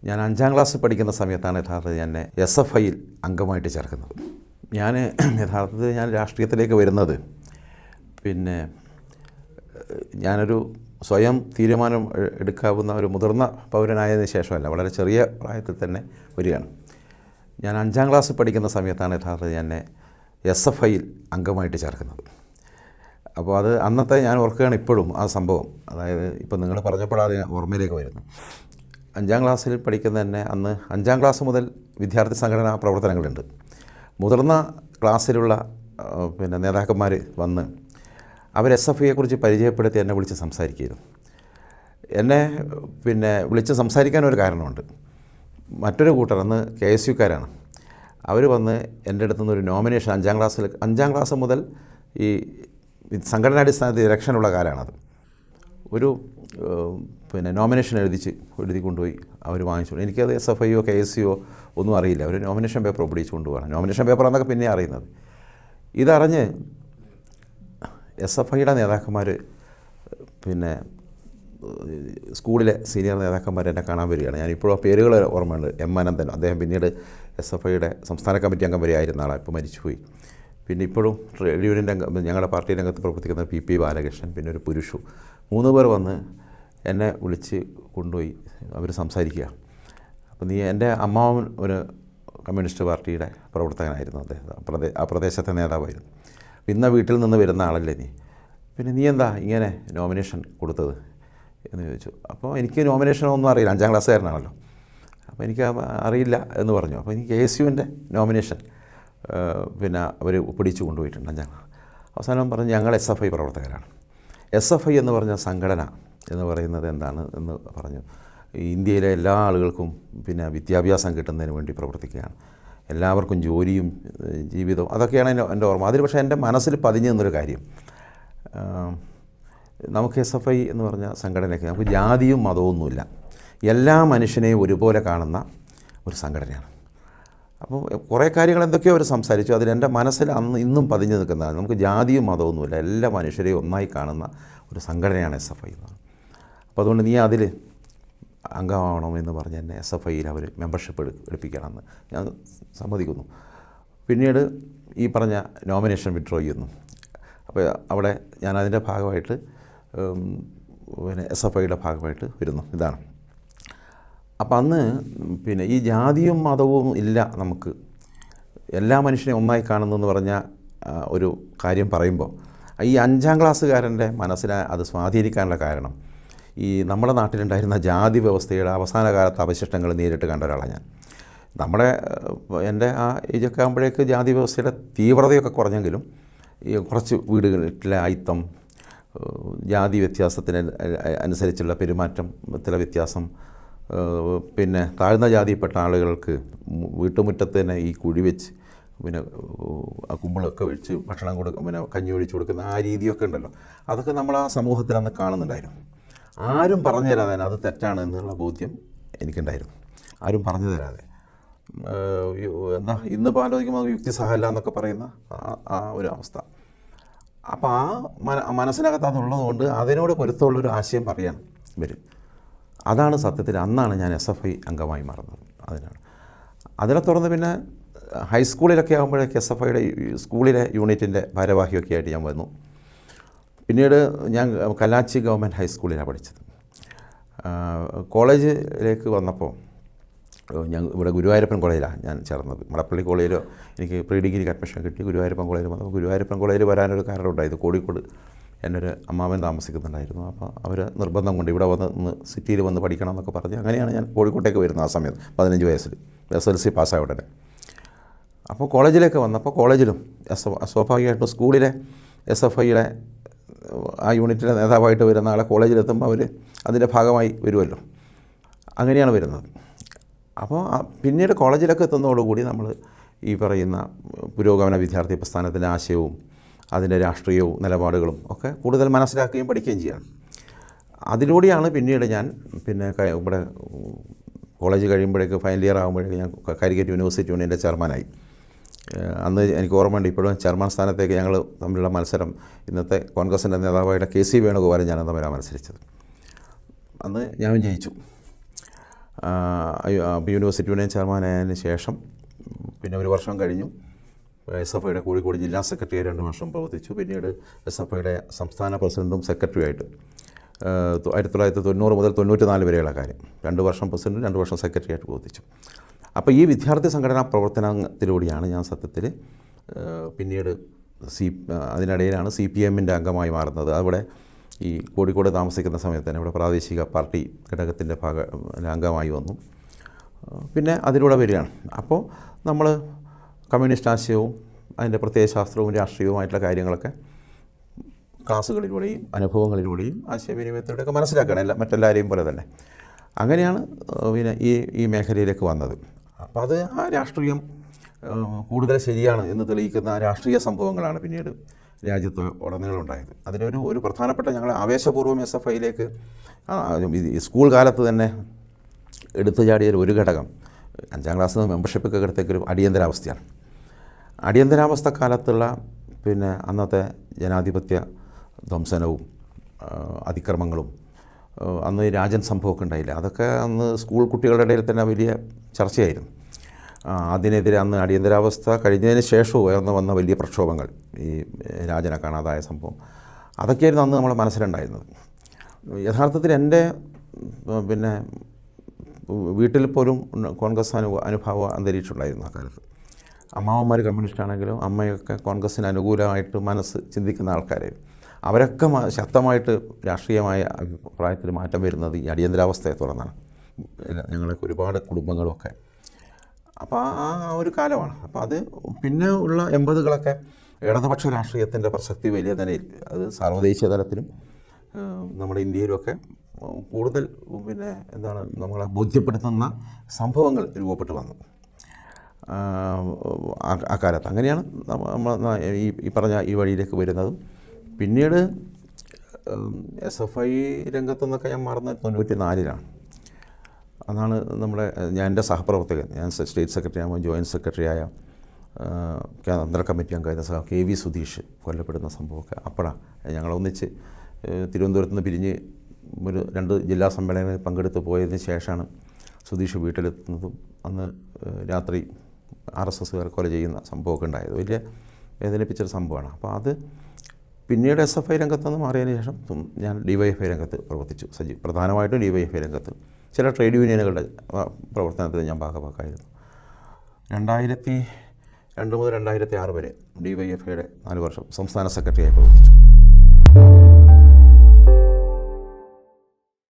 ഞാൻ 5ാം ക്ലാസ്സിൽ പഠിക്കുന്ന സമയത്താണ് യഥാർത്ഥത്തിൽ എന്നെ SFIയിൽ അംഗമായിട്ട് ചേർക്കുന്നത്. യഥാർത്ഥത്തിൽ ഞാൻ രാഷ്ട്രീയത്തിലേക്ക് വരുന്നത് ഞാനൊരു സ്വയം തീരുമാനം എടുക്കാവുന്ന ഒരു മുതിർന്ന പൗരനായതിനു ശേഷമല്ല, വളരെ ചെറിയ പ്രായത്തിൽ തന്നെ വരികയാണ്. ഞാൻ 5ാം ക്ലാസ്സിൽ പഠിക്കുന്ന സമയത്താണ് യഥാർത്ഥത്തിൽ എന്നെ SFIയിൽ അംഗമായിട്ട് ചേർക്കുന്നത്. അപ്പോൾ അത് അന്നത്തെ ഞാൻ ഓർക്കുകയാണ് ഇപ്പോഴും ആ സംഭവം. അതായത് ഇപ്പോൾ നിങ്ങൾ പറഞ്ഞപ്പോഴാണ് ഓർമ്മയിലേക്ക് വരുന്നത്. 5ാം ക്ലാസ്സിൽ പഠിക്കുന്ന തന്നെ അന്ന് 5ാം ക്ലാസ് മുതൽ വിദ്യാർത്ഥി സംഘടനാ പ്രവർത്തനങ്ങളുണ്ട്. മുതിർന്ന ക്ലാസ്സിലുള്ള നേതാക്കന്മാർ വന്ന് അവർ SFIയെക്കുറിച്ച് പരിചയപ്പെടുത്തി എന്നെ വിളിച്ച് സംസാരിക്കുകയായിരുന്നു. എന്നെ വിളിച്ച് സംസാരിക്കാനൊരു കാരണമുണ്ട്. മറ്റൊരു കൂട്ടർ അന്ന് KSUക്കാരാണ്. അവർ വന്ന് എൻ്റെ അടുത്തുനിന്ന് ഒരു നോമിനേഷൻ 5ാം ക്ലാസ് മുതൽ ഈ സംഘടനാടിസ്ഥാനത്തിൽ ഇലക്ഷനുള്ള കാലമാണത്. ഒരു നോമിനേഷൻ എഴുതി കൊണ്ടുപോയി അവർ വാങ്ങിച്ചു. എനിക്കത് SFIയോ KSUയോ ഒന്നും അറിയില്ല. അവർ നോമിനേഷൻ പേപ്പർ ഒപ്പിടിച്ച് കൊണ്ടുപോകണം. നോമിനേഷൻ പേപ്പർ എന്നൊക്കെ പിന്നെ അറിയുന്നത്. ഇതറിഞ്ഞ് SFIയുടെ നേതാക്കന്മാർ സ്കൂളിലെ സീനിയർ നേതാക്കന്മാർ എന്നെ കാണാൻ വരികയാണ്. ഞാനിപ്പോഴും ആ പേരുകൾ ഓർമ്മയുണ്ട്. M. അനന്തൻ, അദ്ദേഹം പിന്നീട് SFIയുടെ സംസ്ഥാന കമ്മിറ്റി അംഗം വരെ ആയിരുന്ന ആളാണ്, ഇപ്പോൾ മരിച്ചുപോയി. പിന്നെ ഇപ്പോഴും ട്രേഡ് യൂണിയൻ ഞങ്ങളുടെ പാർട്ടി രംഗത്ത് പ്രവർത്തിക്കുന്ന PP ബാലകൃഷ്ണൻ, പിന്നെ ഒരു പുരുഷു, 3 പേർ വന്ന് എന്നെ വിളിച്ച് കൊണ്ടുപോയി അവർ സംസാരിക്കുക. അപ്പോൾ എൻ്റെ അമ്മാവൻ ഒരു കമ്മ്യൂണിസ്റ്റ് പാർട്ടിയുടെ പ്രവർത്തകനായിരുന്നു. അദ്ദേഹം ആ പ്രദേശത്തെ നേതാവായിരുന്നു. ഇന്ന വീട്ടിൽ നിന്ന് വരുന്ന ആളല്ലേ നീ എന്താ ഇങ്ങനെ നോമിനേഷൻ കൊടുത്തത് എന്ന് ചോദിച്ചു. അപ്പോൾ എനിക്ക് നോമിനേഷനൊന്നും അറിയില്ല, 5ാം ക്ലാസ്സുകാരനാണല്ലോ. അപ്പോൾ എനിക്ക് അറിയില്ല എന്ന് പറഞ്ഞു. അപ്പോൾ എനിക്ക് KSUവിൻ്റെ നോമിനേഷൻ അവർ പിടിച്ചു കൊണ്ടുപോയിട്ടുണ്ട് 5ാം ക്ലാസ്. അവസാനം പറഞ്ഞ് ഞങ്ങൾ SFI പ്രവർത്തകരാണ്. SFI എന്ന് പറഞ്ഞ സംഘടന എന്ന് പറയുന്നത് എന്താണ് എന്ന് പറഞ്ഞു. ഇന്ത്യയിലെ എല്ലാ ആളുകൾക്കും വിദ്യാഭ്യാസം കിട്ടുന്നതിന് വേണ്ടി പ്രവർത്തിക്കുകയാണ്. എല്ലാവർക്കും ജോലിയും ജീവിതവും, അതൊക്കെയാണ് എൻ്റെ ഓർമ്മ. അതിൽ പക്ഷേ എൻ്റെ മനസ്സിൽ പതിഞ്ഞു നിന്നൊരു കാര്യം, നമുക്ക് SFI എന്ന് പറഞ്ഞ സംഘടനയ്ക്ക് നമുക്ക് ജാതിയും മതമൊന്നുമില്ല, എല്ലാ മനുഷ്യനെയും ഒരുപോലെ കാണുന്ന ഒരു സംഘടനയാണ്. അപ്പോൾ കുറേ കാര്യങ്ങൾ എന്തൊക്കെയോ അവർ സംസാരിച്ചു. അതിലെൻ്റെ മനസ്സിൽ ഇന്നും പതിഞ്ഞു നിൽക്കുന്നതാണ്. നമുക്ക് ജാതിയും മതമൊന്നുമില്ല, എല്ലാ മനുഷ്യരെയും ഒന്നായി കാണുന്ന ഒരു സംഘടനയാണ് SFI എന്ന്. അപ്പോൾ അതുകൊണ്ട് നീ അതിൽ അംഗമാവണമെന്ന് പറഞ്ഞ് എന്നെ SFIയിൽ അവർ മെമ്പർഷിപ്പ് എടുപ്പിക്കണമെന്ന് ഞാൻ സമ്മതിക്കുന്നു. പിന്നീട് ഈ പറഞ്ഞ നോമിനേഷൻ വിഡ്രോ ചെയ്യുന്നു. അപ്പോൾ അവിടെ ഞാൻ അതിൻ്റെ ഭാഗമായിട്ട് SFIയുടെ ഭാഗമായിട്ട് വരുന്നു. ഇതാണ്. അപ്പം അന്ന് ഈ ജാതിയും മതവും ഇല്ല, നമുക്ക് എല്ലാ മനുഷ്യനെയും ഒന്നായി കാണുന്നു പറഞ്ഞ ഒരു കാര്യം പറയുമ്പോൾ ഈ 5ാം ക്ലാസ്സുകാരൻ്റെ മനസ്സിനെ അത് സ്വാധീനിക്കാനുള്ള കാരണം ഈ നമ്മുടെ നാട്ടിലുണ്ടായിരുന്ന ജാതി വ്യവസ്ഥയുടെ അവസാന കാലത്ത് അവശിഷ്ടങ്ങൾ നേരിട്ട് കണ്ട ഒരാളാണ് ഞാൻ. എൻ്റെ ആ ഏജൊക്കെ ആകുമ്പോഴേക്ക് ജാതി വ്യവസ്ഥയുടെ തീവ്രതയൊക്കെ കുറഞ്ഞെങ്കിലും ഈ കുറച്ച് വീടുകളിലെ അയിത്തം, ജാതി വ്യത്യാസത്തിന് അനുസരിച്ചുള്ള പെരുമാറ്റത്തിലെ വ്യത്യാസം, താഴ്ന്ന ജാതിയിൽപ്പെട്ട ആളുകൾക്ക് വീട്ടുമുറ്റത്ത് തന്നെ ഈ കുഴി വെച്ച് ആ കുമ്പിളൊക്കെ ഒഴിച്ച് ഭക്ഷണം കൊടുക്കും, കഞ്ഞി ഒഴിച്ച് കൊടുക്കുന്ന ആ രീതിയൊക്കെ ഉണ്ടല്ലോ, അതൊക്കെ നമ്മൾ ആ സമൂഹത്തിൽ അന്ന് കാണുന്നുണ്ടായിരുന്നു. ആരും പറഞ്ഞു തരാതെ അത് തെറ്റാണ് എന്നുള്ള ബോധ്യം എനിക്കുണ്ടായിരുന്നു. ആരും പറഞ്ഞു തരാതെ എന്താ ഇന്നിപ്പോൾ ആലോചിക്കുമ്പോൾ യുക്തിസഹമല്ല എന്നൊക്കെ പറയുന്ന ആ ഒരു അവസ്ഥ. അപ്പോൾ ആ മനസ്സിനകത്ത് അതുള്ളതുകൊണ്ട് അതിനോട് പൊരുത്തമുള്ളൊരു ആശയം പറയാൻ വരും. അതാണ് സത്യത്തിൽ അന്നാണ് ഞാൻ SFI അംഗമായി മാറുന്നത്. അതിനെ തുടർന്ന് പിന്നെ ഹൈസ്കൂളിലൊക്കെ ആകുമ്പോഴേക്ക് SFIയുടെ സ്കൂളിലെ യൂണിറ്റിൻ്റെ ഭാരവാഹിയൊക്കെ ആയിട്ട് ഞാൻ വന്നു. പിന്നീട് ഞാൻ കലാച്ചി ഗവൺമെൻറ് ഹൈസ്കൂളിലാണ് പഠിച്ചത്. കോളേജിലേക്ക് വന്നപ്പോൾ ഇവിടെ ഗുരുവായൂരപ്പൻ കോളേജിലാണ് ഞാൻ ചേർന്നത്. മടപ്പള്ളി കോളേജിലോ എനിക്ക് പ്രീ ഡിഗ്രിക്ക് അഡ്മിഷൻ കിട്ടി. ഗുരുവായൂരപ്പൻ കോളേജിൽ വന്നപ്പോൾ ഗുരുവായൂരപ്പൻ കോളേജിൽ വരാനൊരു കാരണം ഉണ്ടായത്, കോഴിക്കോട് എന്നൊരു അമ്മാവൻ താമസിക്കുന്നുണ്ടായിരുന്നു. അപ്പോൾ അവർ നിർബന്ധം കൊണ്ട് ഇവിടെ വന്ന് സിറ്റിയിൽ വന്ന് പഠിക്കണം എന്നൊക്കെ പറഞ്ഞ് അങ്ങനെയാണ് ഞാൻ കോഴിക്കോട്ടേക്ക് വരുന്നത്. ആ സമയത്ത് 15 വയസ്സിൽ SLC പാസ്സായ ഉടനെ. അപ്പോൾ കോളേജിലേക്ക് വന്നപ്പോൾ കോളേജിലും സ്വാഭാവികമായിട്ടും സ്കൂളിലെ SFIയുടെ ആ യൂണിറ്റിലെ നേതാവായിട്ട് വരുന്ന ആളെ കോളേജിലെത്തുമ്പോൾ അവർ അതിൻ്റെ ഭാഗമായി വരുമല്ലോ, അങ്ങനെയാണ് വരുന്നത്. അപ്പോൾ പിന്നീട് കോളേജിലൊക്കെ എത്തുന്നതോടുകൂടി നമ്മൾ ഈ പറയുന്ന പുരോഗമന വിദ്യാർത്ഥി പ്രസ്ഥാനത്തിൻ്റെ ആശയവും അതിൻ്റെ രാഷ്ട്രീയവും നിലപാടുകളും ഒക്കെ കൂടുതൽ മനസ്സിലാക്കുകയും പഠിക്കുകയും ചെയ്യണം. അതിലൂടെയാണ് പിന്നീട് ഞാൻ ഇവിടെ കോളേജ് കഴിയുമ്പോഴേക്ക് ഫൈനൽ ഇയർ ആകുമ്പോഴേക്ക് ഞാൻ കാലിക്കറ്റ് യൂണിവേഴ്സിറ്റി യൂണിയൻ്റെ ചെയർമാനായി. അന്ന് എനിക്ക് ഓർമ്മയുണ്ട്, ഇപ്പോഴും ചെയർമാൻ സ്ഥാനത്തേക്ക് ഞങ്ങൾ തമ്മിലുള്ള മത്സരം ഇന്നത്തെ കോൺഗ്രസിൻ്റെ നേതാവായിട്ട് KC വേണുഗോപാലും ഞാനും തമ്മിലാണ് മത്സരിച്ചത്. അന്ന് ഞാൻ ജയിച്ചു. യൂണിവേഴ്സിറ്റി യൂണിയൻ ചെയർമാനായതിന് ശേഷം പിന്നെ ഒരു വർഷം കഴിഞ്ഞു SFIയുടെ കോഴിക്കോട് ജില്ലാ സെക്രട്ടറിയായി 2 വർഷം പ്രവർത്തിച്ചു. പിന്നീട് SFIയുടെ സംസ്ഥാന പ്രസിഡൻറ്റും സെക്രട്ടറിയായിട്ട് 1990 മുതൽ 94 വരെയുള്ള കാര്യം 2 വർഷം പ്രസിഡൻറ്റും 2 വർഷം സെക്രട്ടറിയായിട്ട് പ്രവർത്തിച്ചു. അപ്പോൾ ഈ വിദ്യാർത്ഥി സംഘടനാ പ്രവർത്തനത്തിലൂടെയാണ് ഞാൻ സത്യത്തിൽ പിന്നീട് അതിനിടയിലാണ് CPMൻ്റെ അംഗമായി മാറുന്നത്. അവിടെ ഈ കോഴിക്കോട് താമസിക്കുന്ന സമയത്ത് തന്നെ ഇവിടെ പ്രാദേശിക പാർട്ടി ഘടകത്തിൻ്റെ അംഗമായി വന്നു. പിന്നെ അതിലൂടെ വരികയാണ്. അപ്പോൾ നമ്മൾ കമ്മ്യൂണിസ്റ്റ് ആശയവും അതിൻ്റെ പ്രത്യയശാസ്ത്രവും രാഷ്ട്രീയവുമായിട്ടുള്ള കാര്യങ്ങളൊക്കെ ക്ലാസ്സുകളിലൂടെയും അനുഭവങ്ങളിലൂടെയും ആശയവിനിമയത്തിലൂടെയൊക്കെ മനസ്സിലാക്കണം, മറ്റെല്ലാവരെയും പോലെ തന്നെ. അങ്ങനെയാണ് പിന്നെ ഈ മേഖലയിലേക്ക് വന്നത്. അപ്പോൾ അത് ആ രാഷ്ട്രീയം കൂടുതൽ ശരിയാണ് എന്ന് തെളിയിക്കുന്ന രാഷ്ട്രീയ സംഭവങ്ങളാണ് പിന്നീട് രാജ്യത്ത് ഉടനീളം ഉണ്ടായത്. അതിലൊരു പ്രധാനപ്പെട്ട ഞങ്ങൾ ആവേശപൂർവ്വം SFIയിലേക്ക് സ്കൂൾ കാലത്ത് തന്നെ എടുത്തു ചാടിയ ഒരു ഘടകം 5ാം ക്ലാസ്സിൽ നിന്ന് മെമ്പർഷിപ്പൊക്കെ എടുത്തേക്കൊരു അടിയന്തരാവസ്ഥയാണ്. അടിയന്തരാവസ്ഥ കാലത്തുള്ള പിന്നെ അന്നത്തെ ജനാധിപത്യ ധ്വംസനവും അതിക്രമങ്ങളും അന്ന് രാജൻ സംഭവമൊക്കെ ഉണ്ടായില്ല. അതൊക്കെ അന്ന് സ്കൂൾ കുട്ടികളുടെ ഇടയിൽ തന്നെ വലിയ ചർച്ചയായിരുന്നു. അതിനെതിരെ അന്ന് അടിയന്തരാവസ്ഥ കഴിഞ്ഞതിന് ശേഷവും ഉയർന്നു വന്ന വലിയ പ്രക്ഷോഭങ്ങൾ, ഈ രാജനെ കാണാതായ സംഭവം, അതൊക്കെയായിരുന്നു അന്ന് നമ്മുടെ മനസ്സിലുണ്ടായിരുന്നത്. യഥാർത്ഥത്തിൽ എൻ്റെ പിന്നെ വീട്ടിൽ പോലും കോൺഗ്രസ് അനുഭാവ അന്തരീക്ഷം ഉണ്ടായിരുന്നു ആ കാലത്ത്. അമ്മാവന്മാർ കമ്മ്യൂണിസ്റ്റ് ആണെങ്കിലും അമ്മയൊക്കെ കോൺഗ്രസ്സിന് അനുകൂലമായിട്ട് മനസ്സ് ചിന്തിക്കുന്ന ആൾക്കാരായിരുന്നു. അവരൊക്കെ ശക്തമായിട്ട് രാഷ്ട്രീയമായ അഭിപ്രായത്തിൽ മാറ്റം വരുന്നത് ഈ അടിയന്തരാവസ്ഥയെ തുടർന്നാണ്. ഞങ്ങളൊക്കെ ഒരുപാട് കുടുംബങ്ങളുമൊക്കെ. അപ്പോൾ ആ ഒരു കാലമാണ്. അപ്പോൾ അത് പിന്നെ ഉള്ള 80കളൊക്കെ ഇടതുപക്ഷ രാഷ്ട്രീയത്തിൻ്റെ പ്രസക്തി വലിയ നിലയിൽ അത് സാർവദേശീയ തലത്തിലും നമ്മുടെ ഇന്ത്യയിലുമൊക്കെ കൂടുതൽ പിന്നെ നമ്മളെ ബോധ്യപ്പെടുത്തുന്ന സംഭവങ്ങൾ രൂപപ്പെട്ടു വന്നു ആ കാലത്ത്. അങ്ങനെയാണ് നമ്മൾ ഈ പറഞ്ഞ ഈ വഴിയിലേക്ക് വരുന്നതും. പിന്നീട് SFI രംഗത്തുനിന്നൊക്കെ ഞാൻ മാറുന്നത് 94ലാണ്. അതാണ് ഞാൻ എൻ്റെ സഹപ്രവർത്തകൻ, ഞാൻ സ്റ്റേറ്റ് സെക്രട്ടറി ആകുമ്പോൾ ജോയിൻറ്റ് സെക്രട്ടറിയായ കേന്ദ്ര കമ്മിറ്റി അംഗമായിരുന്ന KV സുധീഷ് കൊല്ലപ്പെടുന്ന സംഭവമൊക്കെ അപ്പോഴാണ്. ഞങ്ങളൊന്നിച്ച് തിരുവനന്തപുരത്ത് നിന്ന് പിരിഞ്ഞ് 2 ജില്ലാ സമ്മേളനങ്ങളിൽ പങ്കെടുത്ത് പോയതിന് ശേഷമാണ് സുധീഷ് വീട്ടിലെത്തുന്നതും അന്ന് രാത്രി RSSകാർ കൊല ചെയ്യുന്ന സംഭവമൊക്കെ ഉണ്ടായത്. വലിയ വേദനിപ്പിച്ചൊരു സംഭവമാണ്. അപ്പോൾ അത് പിന്നീട് SFI രംഗത്ത് നിന്ന് മാറിയതിന് ശേഷം ഞാൻ DYFI രംഗത്ത് പ്രവർത്തിച്ചു. പ്രധാനമായിട്ടും DYFI രംഗത്ത് ചില ട്രേഡ് യൂണിയനുകളുടെ പ്രവർത്തനത്തിൽ ഞാൻ ഭാഗമാക്കായിരുന്നു. 2002 മുതൽ 2006 വരെ DYFIയുടെ 4 വർഷം സംസ്ഥാന സെക്രട്ടറിയായി പ്രവർത്തിച്ചു.